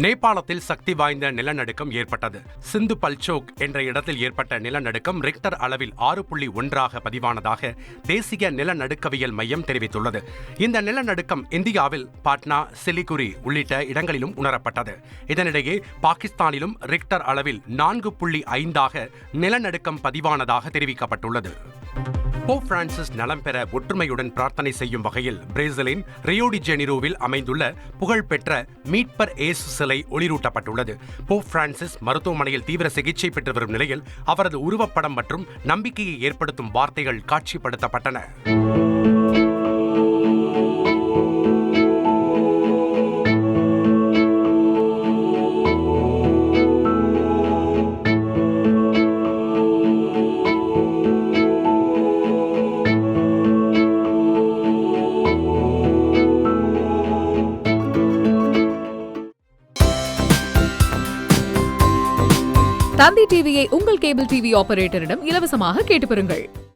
நேபாளத்தில் சக்தி வாய்ந்த நிலநடுக்கம் ஏற்பட்டது. சிந்து பல்சோக் என்ற இடத்தில் ஏற்பட்ட நிலநடுக்கம் ரிக்டர் அளவில் 6.1 பதிவானதாக தேசிய நிலநடுக்கவியல் மையம் தெரிவித்துள்ளது. இந்த நிலநடுக்கம் இந்தியாவில் பாட்னா, சிலிகுரி உள்ளிட்ட இடங்களிலும் உணரப்பட்டது. இதனிடையே பாகிஸ்தானிலும் ரிக்டர் அளவில் 4.5 நிலநடுக்கம் பதிவானதாக தெரிவிக்கப்பட்டுள்ளது. போப் பிரான்சிஸ் நலம் பெற ஒற்றுமையுடன் பிரார்த்தனை செய்யும் வகையில் பிரேசிலின் ரியோ டி ஜெனிரோவில் அமைந்துள்ள புகழ்பெற்ற மீட்பர் இயேசு சிலை ஒளிரூட்டப்பட்டுள்ளது. போப் பிரான்சிஸ் மருத்துவமனையில் தீவிர சிகிச்சை பெற்று வரும் நிலையில் அவரது உருவப்படம் மற்றும் நம்பிக்கையை ஏற்படுத்தும் வார்த்தைகள் காட்சிப்படுத்தப்பட்டன. தந்தி டிவியை உங்கள் கேபிள் டிவி ஆபரேட்டரிடம் இலவசமாக கேட்டு பெறுங்கள்.